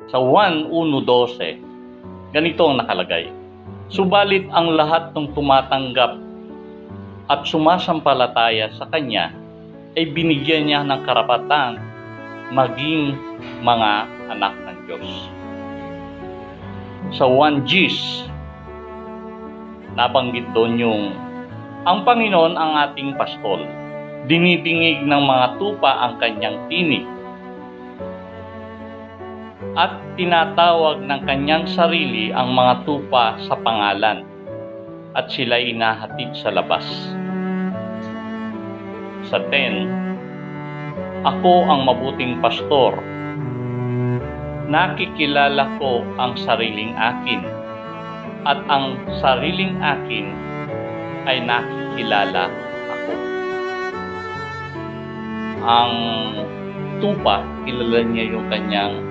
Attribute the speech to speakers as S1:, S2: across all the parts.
S1: Sa 1:1:12, ganito ang nakalagay. Subalit ang lahat ng tumatanggap at sumasampalataya sa Kanya ay binigyan niya ng karapatang maging mga anak ng Diyos. Sa 1 Gs, nabanggit doon yung ang Panginoon ang ating pastol. Dinidingig ng mga tupa ang kanyang tinig at tinatawag ng kanyang sarili ang mga tupa sa pangalan at sila'y inahatid sa labas. Sa 10, ako ang mabuting pastor. Nakikilala ko ang sariling akin at ang sariling akin ay nakikilala ako. Ang tupa, kilala niya yung kanyang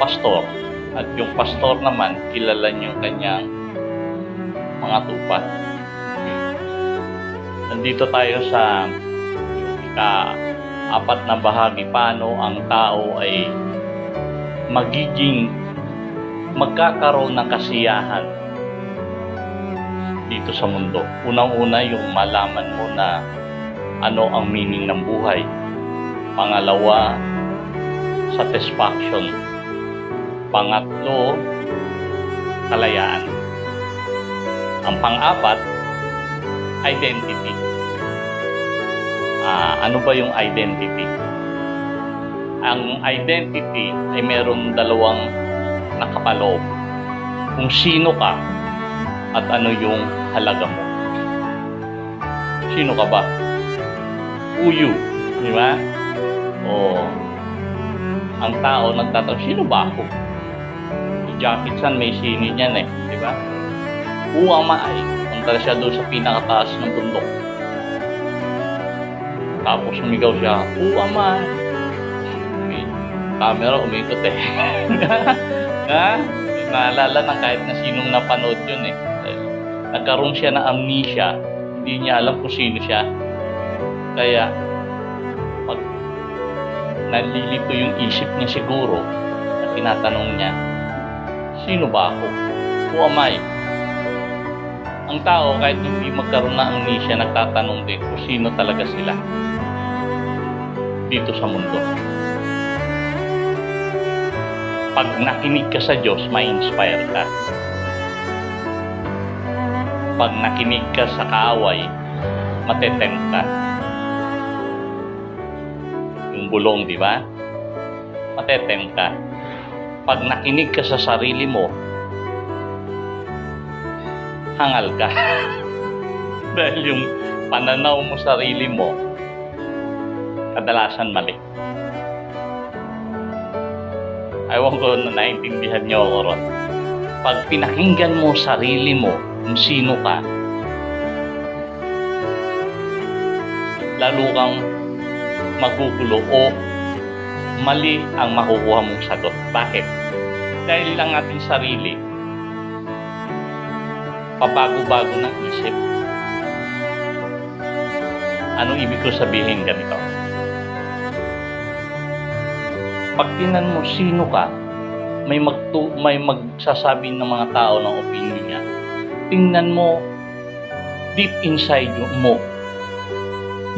S1: pastor. At yung pastor naman, kilala niya yung kanyang mga tupa. Nandito tayo sa ika-4 na bahagi, paano ang tao ay magkakaroon ng kasiyahan dito sa mundo. Unang-una, yung malaman mo na ano ang meaning ng buhay. Pangalawa, satisfaction. Pangatlo, kalayaan. Ang pang-apat, identity. Ano ba yung identity? Ang identity ay meron dalawang nakapaloob. Kung sino ka at ano yung halaga mo. Sino ka ba? Who you? Di ba? O ang tao nagtatanong, sino ba ako? Si Jackie Chan may sini niyan eh. Di ba? Who am I? Punta siya doon sa pinakataas ng bundok. Tapos sumigaw siya, who am I? Camera umikot eh. Ha? Naalala ng kahit na sinong napanood yun eh. Nagkaroon siya ng amnesia. Hindi niya alam kung sino siya. Kaya, pag nalilito yung isip niya siguro, at tinatanong niya, sino ba ako? Who am I? Ang tao, kahit hindi magkaroon ng amnesia, nagtatanong din kung sino talaga sila dito sa mundo. Pag nakinig ka sa Diyos, ma-inspire ka. Pag nakinig ka sa kaaway, matetempt ka. Yung bulong, di ba? Matetempt ka. Pag nakinig ka sa sarili mo, hangal ka. Dahil yung pananaw mo sa sarili mo, kadalasan mali. Ewan ko na naintindihan niyo ako ron. Pag pinakinggan mo sarili mo kung sino ka, lalo kang magugulo o mali ang makukuha mong sagot. Bakit? Dahil lang ating sarili, pabago-bago ng isip. Anong ibig ko sabihin ganito? Pag tingnan mo sino ka, may magsasabi ng mga tao ng opinion niya. Tingnan mo deep inside mo.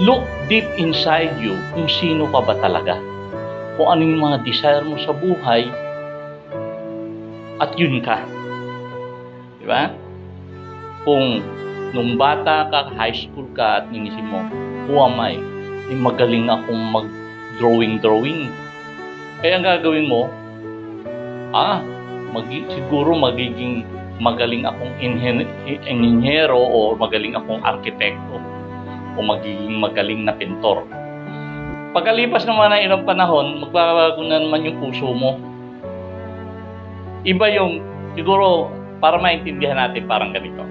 S1: Look deep inside you kung sino ka ba talaga. Kung ano yung mga desire mo sa buhay at yun ka. Di ba? Kung nung bata ka, high school ka at inisip mo, who am I? Magaling akong mag-drawing. Kaya ang gagawin mo, siguro magiging magaling akong inhinyero o magaling akong arkitekto o magiging magaling na pintor. Pagkalipas naman ng ilang panahon, magbabago na naman yung puso mo. Iba yung, siguro, para maintindihan natin parang ganito.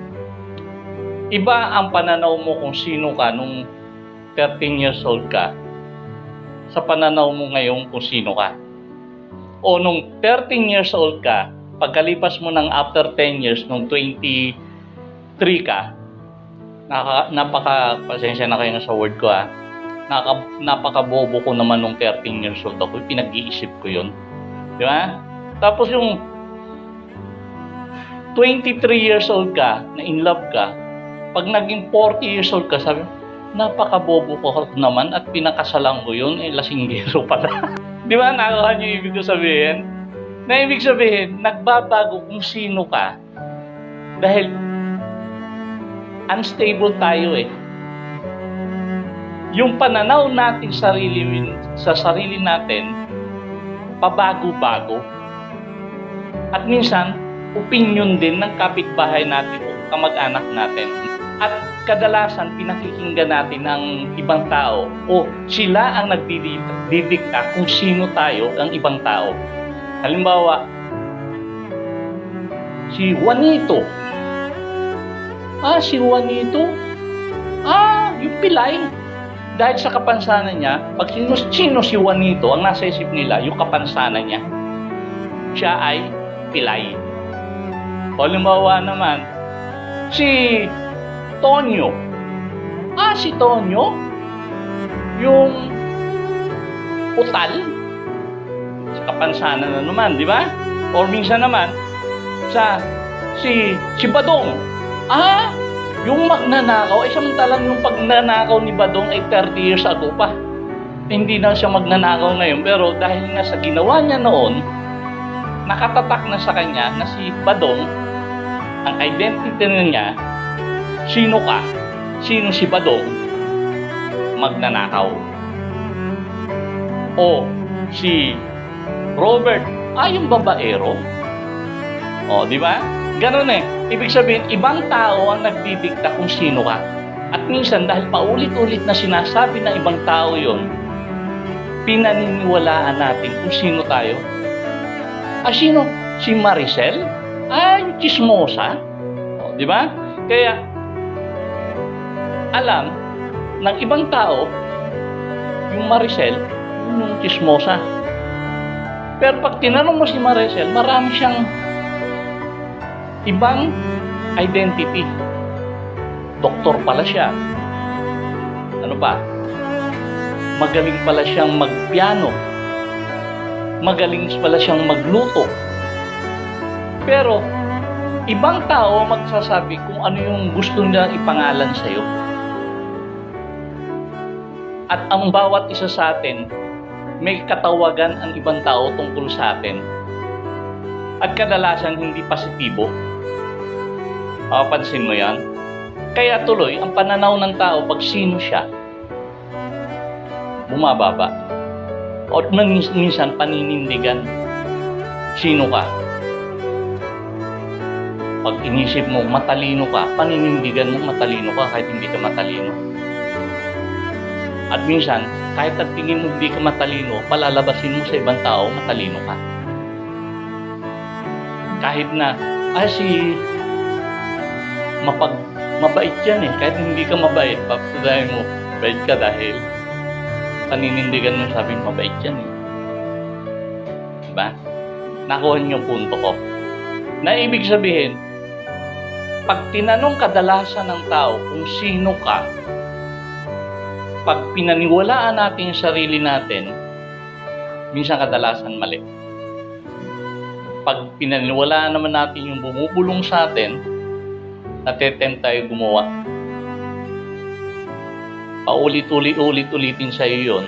S1: Iba ang pananaw mo kung sino ka nung 13 years old ka sa pananaw mo ngayon kung sino ka. O nung 13 years old ka, pagkalipas mo ng after 10 years, nung 23 ka, pasensya na kayo sa word ko napakabobo ko naman nung 13 years old ako, pinag-iisip ko yun. Di ba? Tapos yung 23 years old ka, na in love ka, pag naging 40 years old ka, sabi mo, napakabobo ko naman at pinakasalan ko yun, lasinggero pala. Di ba? Nakakuha niyo ibig ko sabihin? Na ibig sabihin, nagbabago kung sino ka dahil unstable tayo eh. Yung pananaw natin sa sarili natin, pabago-bago. At minsan, opinion din ng kapitbahay natin o kamag-anak natin. At kadalasan, pinakikinggan natin ng ibang tao o sila ang nagdidikta kung sino tayo ang ibang tao. Halimbawa, si Juanito. Si Juanito? Yung pilay. Dahil sa kapansanan niya, pag sino si Juanito, ang nasa isip nila, yung kapansanan niya, siya ay pilay. O halimbawa naman, si Tonyo. Si Tonyo? Yung utal? Sa kapansanan na naman, di ba? Or minsan naman, si Badong. Yung magnanakaw, samantalang yung pagnanakaw ni Badong ay 30 years ago pa. Hindi na siya magnanakaw ngayon, pero dahil nga sa ginawa niya noon, nakatatak na sa kanya na si Badong, ang identity niya, sino ka? Sino si Badong? Magnanakaw. O si Robert, yung babaero. Di ba? Ganun eh. Ibig sabihin, ibang tao ang nagdidikta kung sino ka. At minsan, dahil paulit-ulit na sinasabi ng ibang tao yon, pinaniniwalaan natin kung sino tayo. Sino? Si Maricel? Yung chismosa? Di ba? Kaya, alam ng ibang tao, yung Maricel, yung chismosa. Pero pag tinanong mo si Maricel, marami siyang ibang identity. Doktor pala siya. Ano pa? Magaling pala siyang magpiano. Magaling pala siyang magluto. Pero, ibang tao magsasabi kung ano yung gusto niya ipangalan sa'yo. At ang bawat isa sa atin, may katawagan ang ibang tao tungkol sa atin. At kadalasan hindi positibo. Mapapansin mo yan? Kaya tuloy, ang pananaw ng tao pag sino siya, bumababa. O minsan paninindigan, sino ka? Pag inisip mo, matalino ka, paninindigan mo, matalino ka kahit hindi ka matalino. At minsan, kahit at tingin mo hindi ka matalino, palalabasin mo sa ibang tao, matalino ka. Kahit na, mabait yan eh. Kahit hindi ka mabait, papatudahin mo, mabait ka dahil paninindigan mo sabihin, mabait yan eh. Diba? Nakuha niyo yung punto ko. Na ibig sabihin, pag tinanong kadalasan ng tao kung sino ka, pag pinaniwalaan natin yung sarili natin, minsan kadalasan mali. Pag pinaniwalaan naman natin yung bumubulong sa atin, natetempt tayo gumawa. Paulit-ulitin sa iyo yun.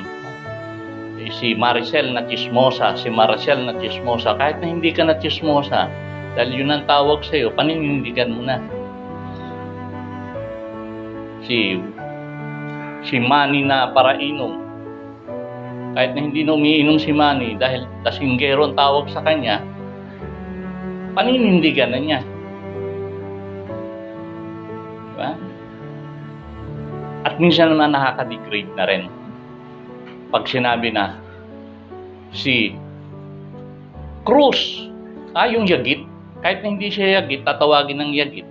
S1: Si Maricel na chismosa, si Maricel na chismosa, kahit na hindi ka na chismosa, dahil yun ang tawag sa iyo, paninindigan mo na. Si Manny na parainom, kahit na hindi na umiinom si Manny dahil lasinggero ang tawag sa kanya, paninindigan na niya. Diba? At minsan naman nakaka-degrade na rin. Pag sinabi na, si Cruz, yung yagit, kahit na hindi siya yagit, tatawagin ng yagit.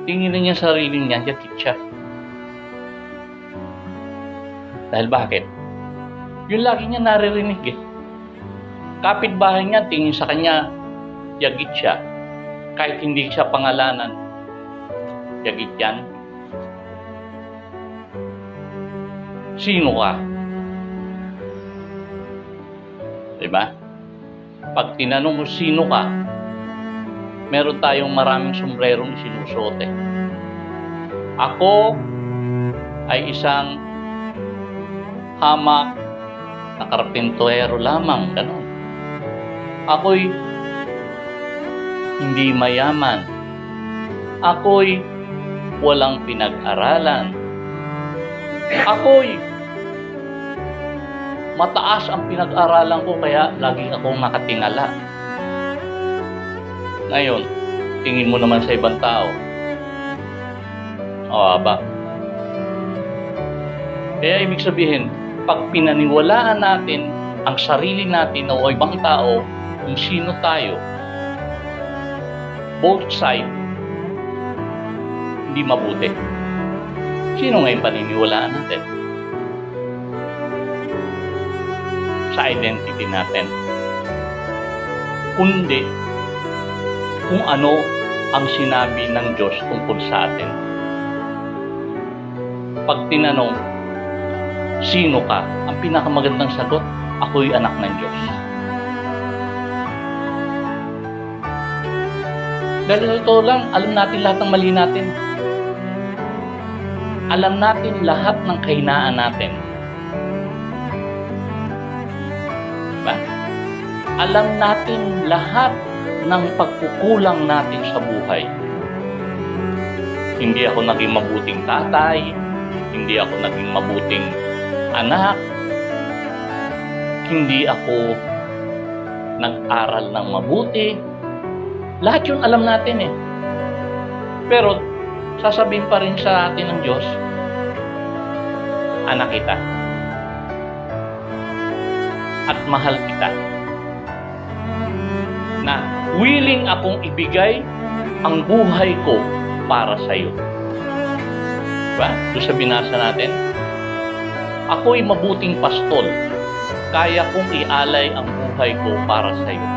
S1: Tingin na niya sarili niya, yagit siya. Dahil bakit? Yun lagi niya naririnig eh. Kapitbahay niya, tingin sa kanya, yagit siya. Kahit hindi siya pangalanan, yagit yan. Sino ka? Diba? Pag tinanong mo sino ka, meron tayong maraming sombrerong sinusuot eh. Ako ay isang hamak na karpintero lamang, ganun. Ako'y hindi mayaman. Ako'y walang pinag-aralan. Ako'y mataas ang pinag-aralan ko kaya lagi akong nakatingala. Ngayon, tingin mo naman sa ibang tao. O, aba. Kaya ibig sabihin, pag pinaniwalaan natin ang sarili natin o ibang tao kung sino tayo, both side, hindi mabuti. Sino ngayon paniniwalaan natin? Sa identity natin. Kundi kung ano ang sinabi ng Diyos tungkol sa atin. Pag tinanong, sino ka? Ang pinakamagandang sagot, ako'y anak ng Diyos. Dahil ito lang, alam natin lahat ng mali natin. Alam natin lahat ng kahinaan natin. Diba? Alam natin lahat ng pagkukulang natin sa buhay. Hindi ako naging mabuting tatay, hindi ako naging mabuting anak, hindi ako nag-aral ng mabuti. Lahat yun alam natin eh. Pero sasabihin pa rin sa atin ng Diyos, anak kita. At mahal kita. Na willing akong ibigay ang buhay ko para sa iyo. Diba? Doon sa binasa natin, ako'y mabuting pastol. Kaya kong ialay ang buhay ko para sa iyo.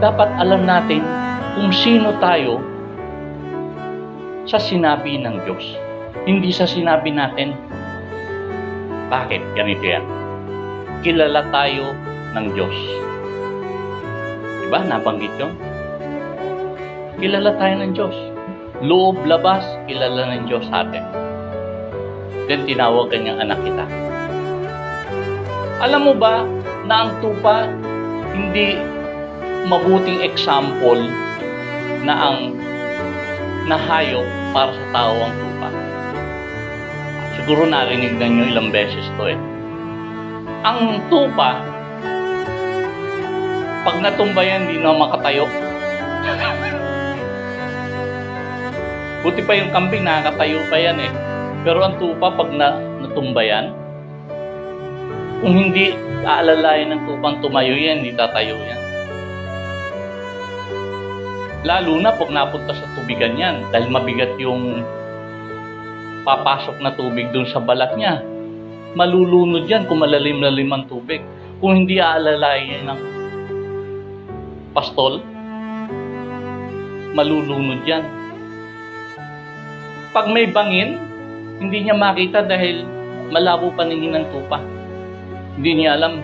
S1: Dapat alam natin kung sino tayo sa sinabi ng Diyos. Hindi sa sinabi natin. Bakit? Ganito yan. Kilala tayo ng Diyos. Diba? Nabanggit yun. Kilala tayo ng Diyos. Loob, labas, kilala ng Diyos sa atin. Then tinawag kanyang anak kita. Alam mo ba na ang tupa hindi mabuting example na ang nahayop para sa tao ang tupa? Siguro narinig na nyo ilang beses to eh. Ang tupa, pag natumba yan, hindi na makatayo. Buti pa yung kambing, nakakatayo pa yan eh. Pero ang tupa, pag natumba yan, kung hindi aalalayan ng tupang tumayo yan, hindi tatayo yan. Lalo na pag napunta sa tubigan yan, dahil mabigat yung papasok na tubig dun sa balat niya. Malulunod yan kung malalim-lalim ang tubig. Kung hindi aalalayan ng pastol, malulunod yan. Pag may bangin, hindi niya makita dahil malabo paningin ng tupa. Hindi niya alam,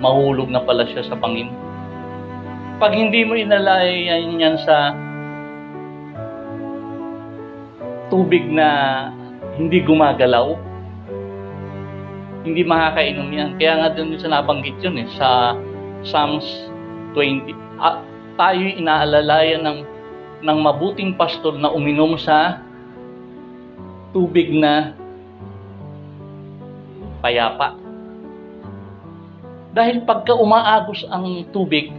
S1: mahulog na pala siya sa bangin. Pag hindi mo inalayan yan sa tubig na hindi gumagalaw, hindi makakainom yan. Kaya nga doon sa nabanggit yun eh, sa Psalms 20. Tayo'y inaalalayan ng mabuting pastol na uminom sa tubig na payapa. Dahil pagka umaagos ang tubig,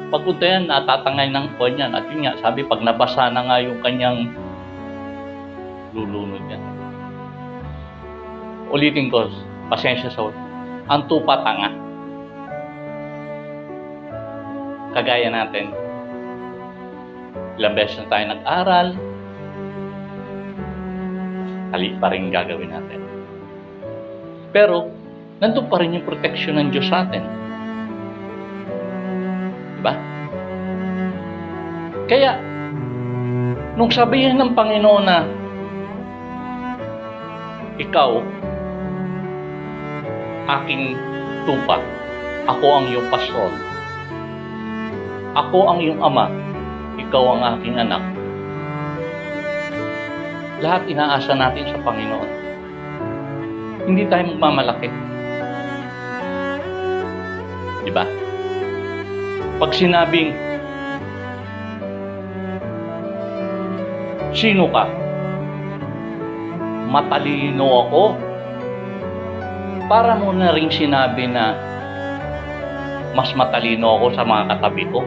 S1: pagpunta yan, natatangay ng kuwan yan. At yun nga, sabi, pag nabasa na nga yung kanyang lulunod yan. Ulitin ko, pasensya sa ang tupa tanga. Kagaya natin, ilang beses na tayo nag-aral, hali pa rin gagawin natin. Pero, nandun pa rin yung protection ng Diyos sa atin. Diba? Kaya, nung sabihin ng Panginoon na, ikaw, aking tupa, Ako ang iyong pastor. Ako ang iyong ama. Ikaw ang aking anak. Lahat inaasa natin sa Panginoon. Hindi tayo magmamalaki. Diba? Pag sinabing, sino ka? Matalino ako. Para mo na rin sinabi na mas matalino ako sa mga katabi ko.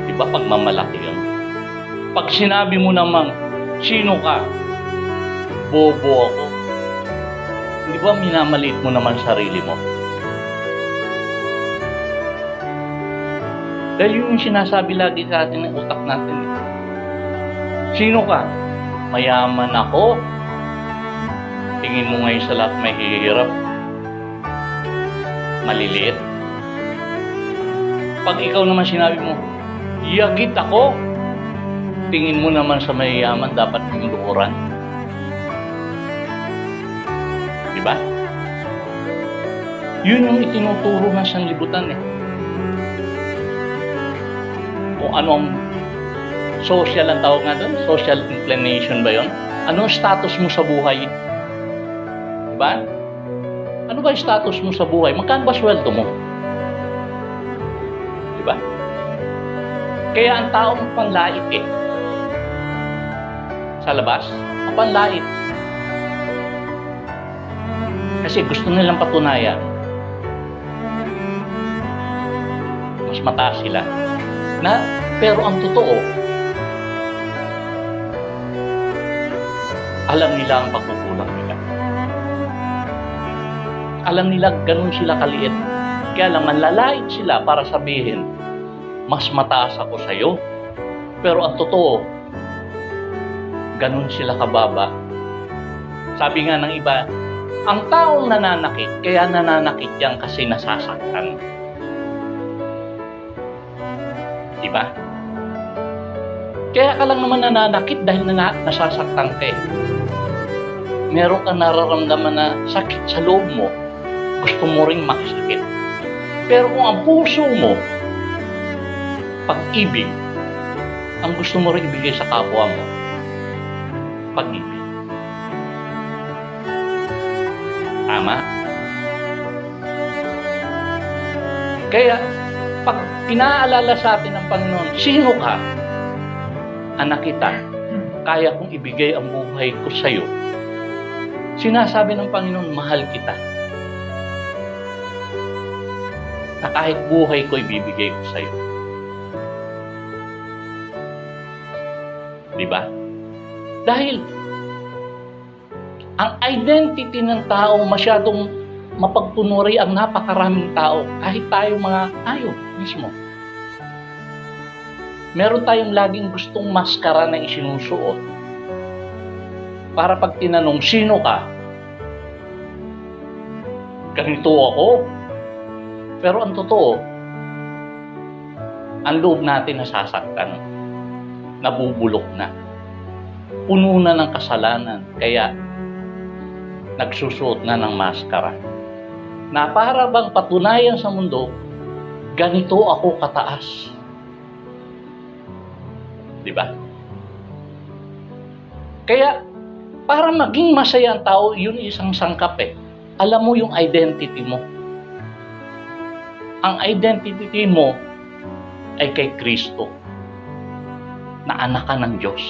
S1: Diba pagmamalaki yun? Pag sinabi mo namang, sino ka? Bobo ako. Di ba minamaliit mo naman sarili mo? Dahil yun yung sinasabi lagi sa atin ng utak natin. Sino ka? Mayaman ako. Tingin mo ngayon sa lahat may hihirap. Maliliit. Pag ikaw naman sinabi mo, yagit ako. Tingin mo naman sa mayayaman dapat yung lukuran. Diba? Yun yung itinuturo ng sanlibutan eh. Kung ano ang social ang tawag nga doon, social inclination ba yun? Ano ang status mo sa buhay? Diba? Ano ba yung status mo sa buhay? Magkano ba sweldo mo? Diba? Kaya ang taong panlait eh. Sa labas, ang panlait. Kasi gusto nilang patunayan. Mas mataas sila. Pero ang totoo, alam nila ang pagkukulang nila. Alam nila ganun sila kaliit. Kaya lang manlalait sila para sabihin, mas mataas ako sa iyo. Pero ang totoo, ganun sila kababa. Sabi nga ng iba, ang taong nananakit, kaya nananakit yan kasi nasasaktan. Diba? Kaya ka lang naman nananakit dahil nasasaktan ka eh. Meron kang nararamdaman na sakit sa loob mo, gusto mo ring makasakit. Pero kung ang puso mo, pag-ibig, ang gusto mo rin ibigay sa kapwa mo, pag-ibig. Tama? Kaya, pag pinaalala sa atin ng Panginoon, sino ka? Anak kita, kaya kong ibigay ang buhay ko sa iyo. Sinasabi ng Panginoon, mahal kita. Na kahit buhay ko ibibigay ko sa iyo. Diba? Dahil ang identity ng tao masyadong mapagtunuri ang napakaraming tao. Kahit tayo mga tayo mismo. Meron tayong laging gustong maskara na isinusuot. Para pag tinanong, sino ka? Ganito ako. Pero ang totoo, ang loob natin nasasaktan. Nabubulok na. Puno na ng kasalanan. Kaya, nagsusuot na ng maskara. Na para bang patunayan sa mundo, ganito ako kataas. Diba? Kaya, para maging masaya ang tao, yun isang sangkap eh. Alam mo yung identity mo. Ang identity mo ay kay Kristo, na anak ka ng Diyos.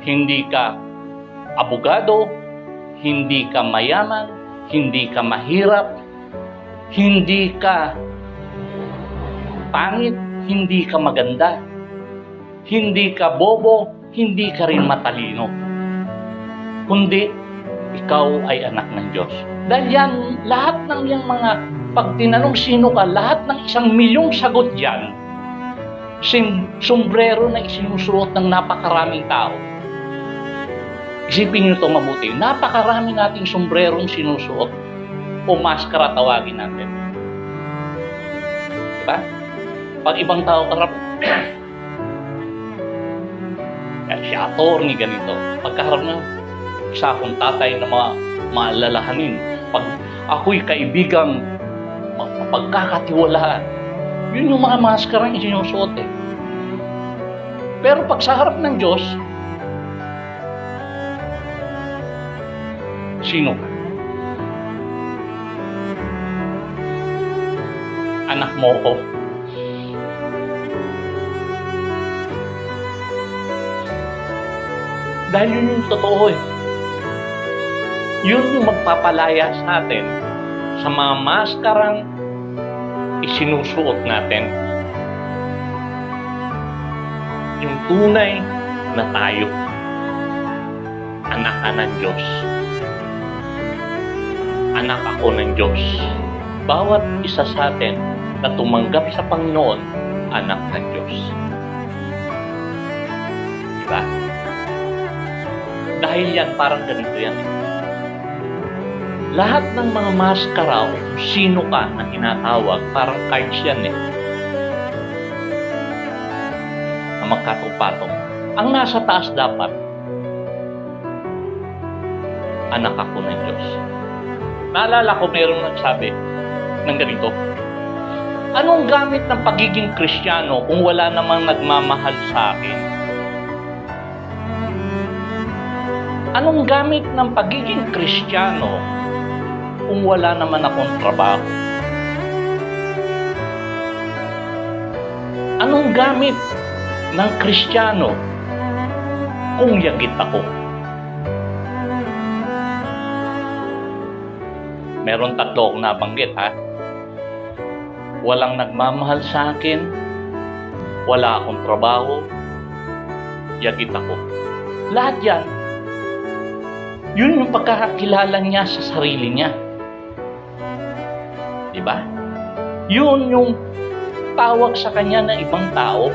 S1: Hindi ka abogado, hindi ka mayaman, hindi ka mahirap, hindi ka pangit, hindi ka maganda, hindi ka bobo, hindi ka rin matalino. Kundi, ikaw ay anak ng Diyos. Dahil yan, lahat ng yung mga, pag tinanong sino ka, lahat ng 1,000,000 sagot yan, sombrero na isinusuot ng napakaraming tao. Isipin nyo ito mabuti. Napakarami nating sombrerong sinusuot o maskara tawagin natin. Diba? Pag ibang tao karap, si attorney ganito. Pagkaharap na isa akong tatay na mga maalalahanin. Pag ako'y kaibigang pagkakatiwalaan, yun yung mga maskarang isinusuot eh. Pero pag sa harap ng Diyos, sino ka? Anak mo ko. Dahil yun yung totoo eh. Yun yung magpapalaya sa atin sa mga maskarang isinusuot natin. Yung tunay na tayo, anak ng Diyos. Anak ako ng Diyos. Bawat isa sa atin na tumanggap sa Panginoon, anak ng Diyos. Diba? Dahil yan, parang ganito yan. Lahat ng mga maskara o kung sino ka na tinatawag, parang cards yan eh. Na magkatupatong. Ang nasa taas dapat, anak ako ng Diyos. Naalala ko mayroong nagsabi ng ganito, anong gamit ng pagiging Kristiyano kung wala namang nagmamahal sa akin? Anong gamit ng pagiging Kristiyano kung wala naman akong trabaho? Anong gamit ng Kristiyano kung yagit ako? Meron tatlo akong nabanggit ha. Walang nagmamahal sa akin, wala akong trabaho, yagit ako. Lahat yan, yun yung pagkakakilala niya sa sarili niya. Diba? Yun yung tawag sa kanya na ibang tao.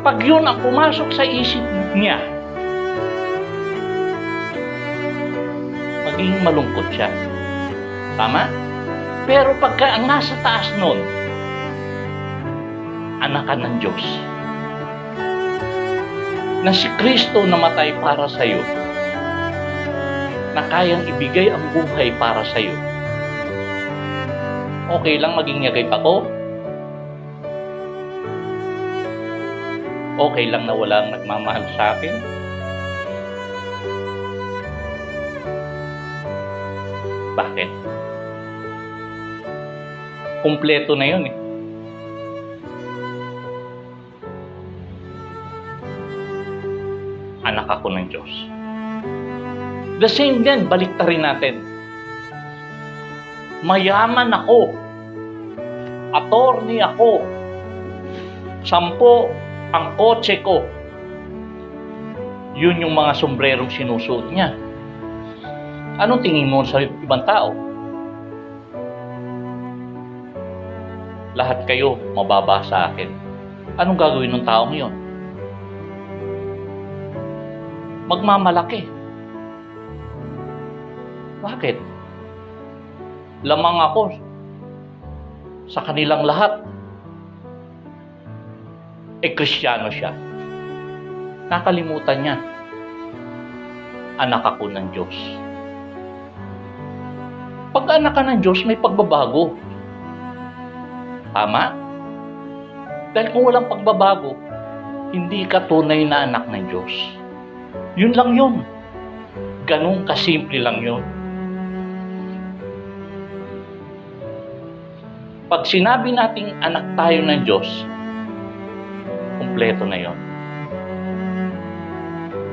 S1: Pag yun ang pumasok sa isip niya, maging malungkot siya. Tama? Pero pagka ang nasa taas nun, anak ka ng Diyos, na si Kristo namatay para sa iyo, na kayang ibigay ang buhay para sa iyo, okay lang maging yagay ako? Okay lang na walang nagmamahal sa akin? Bakit? Kumpleto na yun eh. Anak ako ng Diyos. The same din, baliktarin natin. Mayaman ako. Attorney ako. 10 ang kotse ko. Yun yung mga sombrerong sinusuot niya. Anong tingin mo sa ibang tao? Lahat kayo mababa sa akin. Anong gagawin ng taong yun? Magmamalaki. Bakit? Lamang ako sa kanilang lahat. Kristiyano siya. Nakalimutan niya. Anak ako ng Diyos. Pag anak ka ng Diyos, may pagbabago. Tama? Dahil kung walang pagbabago, hindi ka tunay na anak ng Diyos. Yun lang yun. Ganun kasimple lang yun. Pag sinabi nating anak tayo ng Diyos, kumpleto na yun.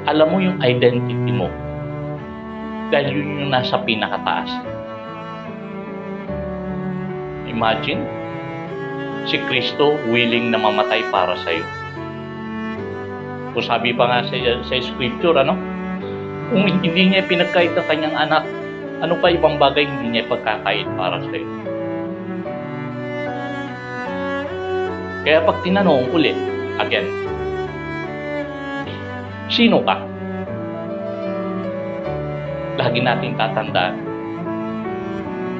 S1: Alam mo yung identity mo. Dahil yun yung nasa pinakataas. Imagine, si Kristo willing na mamatay para sa iyo. Kung sabi pa nga sa scripture, kung hindi niya pinagkait ang kanyang anak, ano pa ibang bagay hindi niya pagkakait para sa iyo? Kaya pag tinanong ulit, again, sino ka? Lagi natin tatandaan,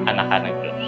S1: anak ka ng Diyos.